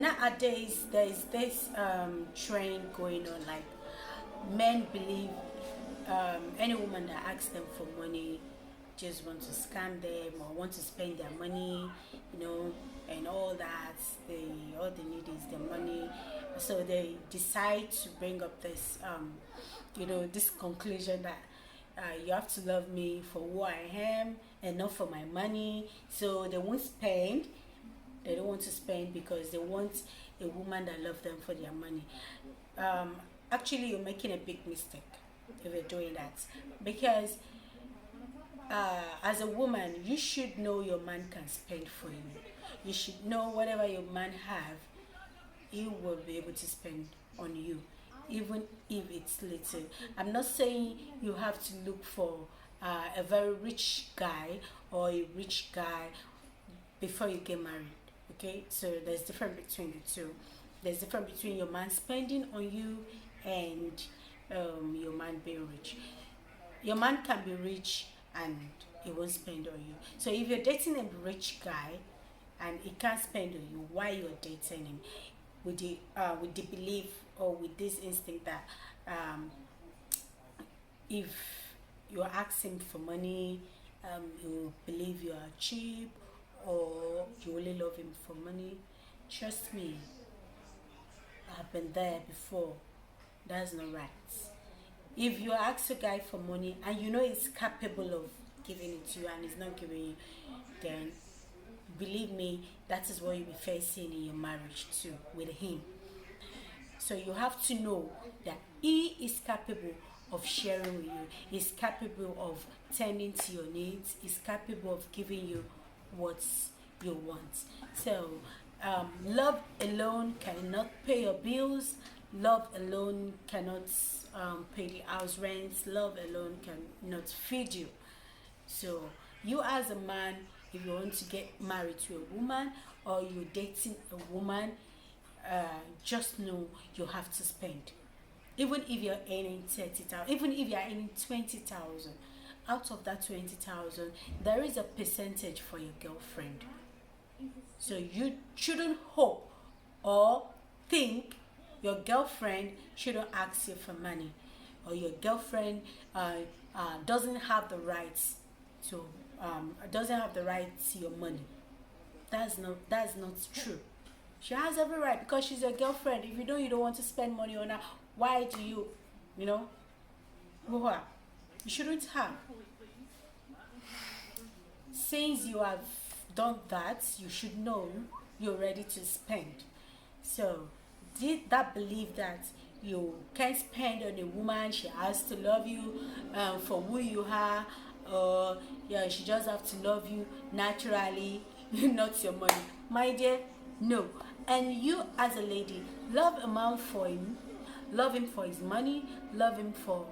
Nowadays, there is this trend going on, like men believe any woman that asks them for money just want to scam them or want to spend their money, and all that. All they need is the money, so they decide to bring up this this conclusion that you have to love me for who I am and not for my money. So they won't spend. They don't want to spend because they want a woman that loves them for their money. Um, Actually, you're making a big mistake if you're doing that, because as a woman, you should know your man can spend for you. You should know whatever your man have, he will be able to spend on you, even if it's little. I'm not saying you have to look for a very rich guy or a rich guy before you get married. Okay, so there's difference between the two. There's difference between your man spending on you and your man being rich. Your man can be rich and he won't spend on you. So if you're dating a rich guy and he can't spend on you, why you're dating him? With the belief or with this instinct that if you ask him for money, he will believe you are cheap or you only love him for money. Trust me, I've been there before. That's not right. If you ask a guy for money and you know he's capable of giving it to you and he's not giving you, then believe me, that is what you'll be facing in your marriage too with him. So you have to know that he is capable of sharing with you, he's capable of tending to your needs, he's capable of giving you what you want. So love alone cannot pay your bills. Love alone cannot pay the house rents. Love alone cannot feed you. So you as a man, if you want to get married to a woman or you're dating a woman, just know you have to spend. Even if you're earning 30,000, even if you're earning 20,000, out of that 20,000, there is a percentage for your girlfriend. So you shouldn't hope or think your girlfriend shouldn't ask you for money, or your girlfriend doesn't have the rights to doesn't have the right to your money. That's not true. She has every right because she's your girlfriend. If you don't want to spend money on her, why do you, you know, wha- you shouldn't have. Since you have done that, you should know you're ready to spend. So, did that belief that you can spend on a woman, she has to love you for who you are, or yeah, she just have to love you naturally, not your money, my dear. No. And you, as a lady, love a man for him, love him for his money, love him for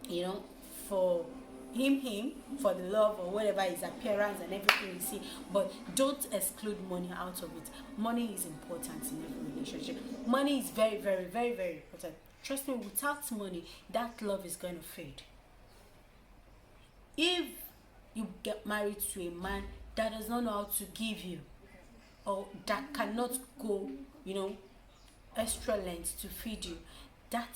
you know, for him, for the love or whatever his appearance and everything you see. But don't exclude money out of it. Money is important in every relationship. Money is very, very, very, very important. Trust me, without money, that love is going to fade. If you get married to a man that does not know how to give you, or that cannot go, extra length to feed you, that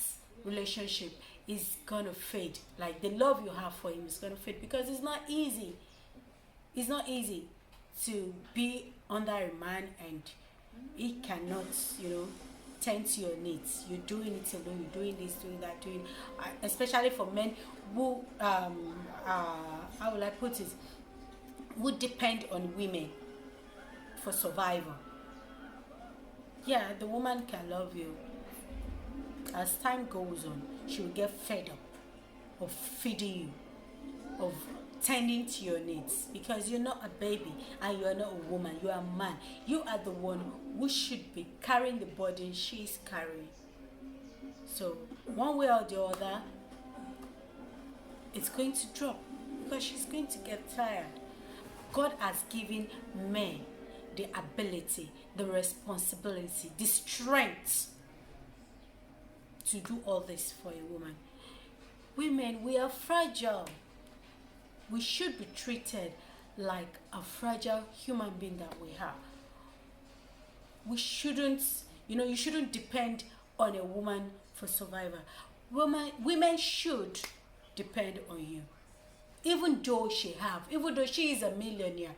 relationship is gonna fade. Like the love you have for him is gonna fade because it's not easy. It's not easy to be under a man and he cannot, tend to your needs. You're doing it alone. You're doing this, doing that, doing. Especially for men who, how will I put it, who depend on women for survival. Yeah, the woman can love you. As time goes on, she will get fed up of feeding you, of tending to your needs, because you're not a baby and you're not a woman, you are a man. You are the one who should be carrying the burden she's carrying. So, one way or the other, it's going to drop because she's going to get tired. God has given men the ability, the responsibility, the strength to do all this for a woman. Women, we are fragile. We should be treated like a fragile human being that we are. we shouldn't, you shouldn't depend on a woman for survival. Women should depend on you. Even though she is a millionaire,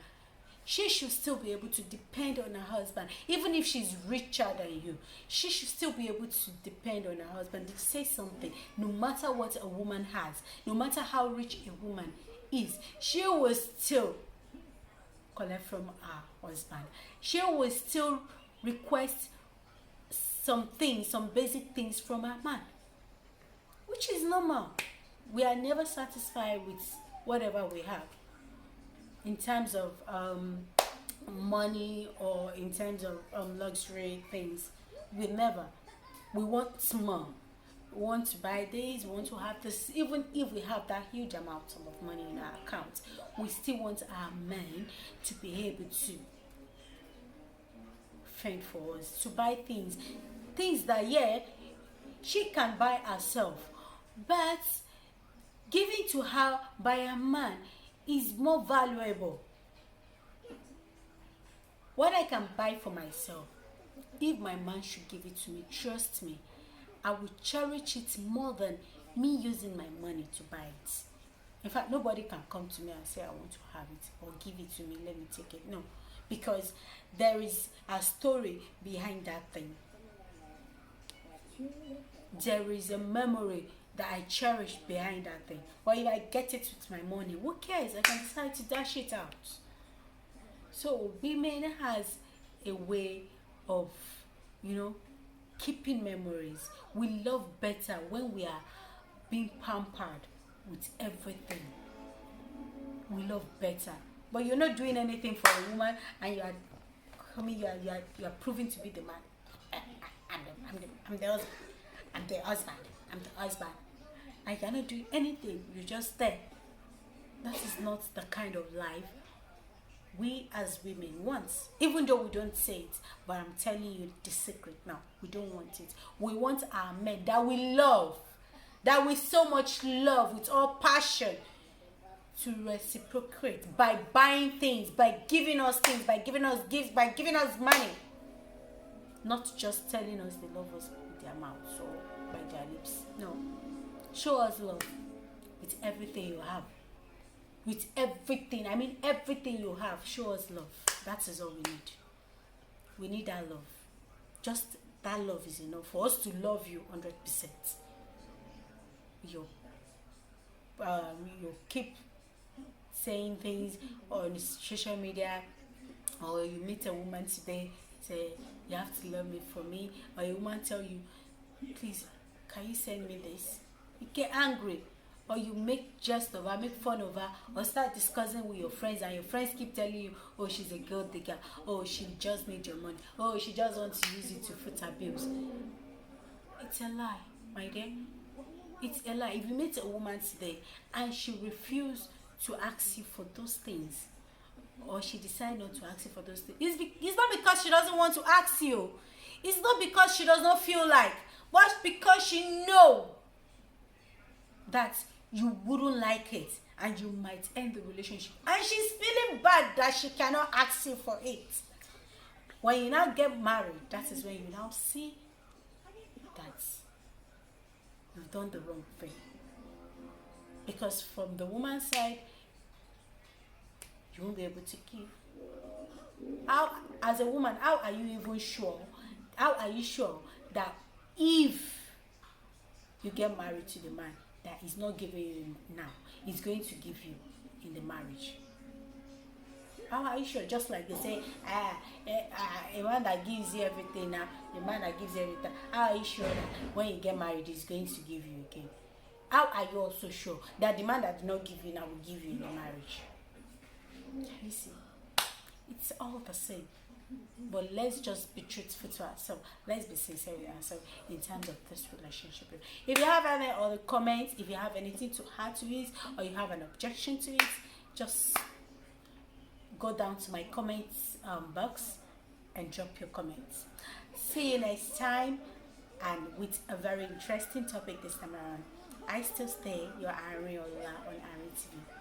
she should still be able to depend on her husband. Even if she's richer than you, she should still be able to depend on her husband to say something. No matter what a woman has, no matter how rich a woman is, she will still collect from her husband. She will still request some basic things from her man, which is normal. We are never satisfied with whatever we have in terms of money or in terms of luxury things. We want more. We want to buy this, we want to have this. Even if we have that huge amount of money in our account, we still want our men to be able to fend for us, to buy things that, yeah, she can buy herself, but giving to her by a man is more valuable. What I can buy for myself, if my man should give it to me, trust me, I will cherish it more than me using my money to buy it. In fact, nobody can come to me and say, I want to have it or give it to me, let me take it. No, because there is a story behind that thing. There is a memory that I cherish behind that thing. Or if I get it with my money, who cares? I can decide to dash it out. So women has a way of, keeping memories. We love better when we are being pampered with everything. We love better. But you're not doing anything for a woman, and you are proving to be the man. I'm the husband. I'm the husband. I cannot do anything. You're just there. That is not the kind of life we as women want. Even though we don't say it, but I'm telling you the secret now. We don't want it. We want our men that we love, that we so much love with all passion, to reciprocate by buying things, by giving us things, by giving us gifts, by giving us money. Not just telling us they love us with their mouths or by their lips. No. Show us love with everything you have. With everything, I mean everything you have, show us love. That is all we need. We need that love. Just that love is enough for us to love you 100%. You keep saying things on social media, or you meet a woman today, say you have to love me for me, or a woman tell you, please, can you send me this? You get angry, or you make jest of her, make fun of her, or start discussing with your friends, and your friends keep telling you, oh, she's a gold digger, oh, she just needs your money, oh, she just wants to use it to foot her bills. It's a lie, my dear. It's a lie. If you meet a woman today and she refuses to ask you for those things, or she decides not to ask you for those things, it's not because she doesn't want to ask you. It's not because she does not feel like, but because she knows that you wouldn't like it and you might end the relationship. And she's feeling bad that she cannot ask you for it. When you now get married, that is when you now see that you've done the wrong thing. Because from the woman's side, you won't be able to give. How, as a woman, how are you even sure? How are you sure that if you get married to the man, that he's not giving you now, he's going to give you in the marriage? How are you sure? Just like they say, a man that gives you everything now, the man that gives you everything, how are you sure that when you get married, he's going to give you again? How are you also sure that the man that did not give you now will give you in the marriage? You see, it's all the same. But let's just be truthful to ourselves. Let's be sincere with ourselves in terms of this relationship. If you have any other comments, if you have anything to add to it, or you have an objection to it, just go down to my comments box and drop your comments. See you next time, and with a very interesting topic this time around. I still stay your Irene Ola on Irene TV.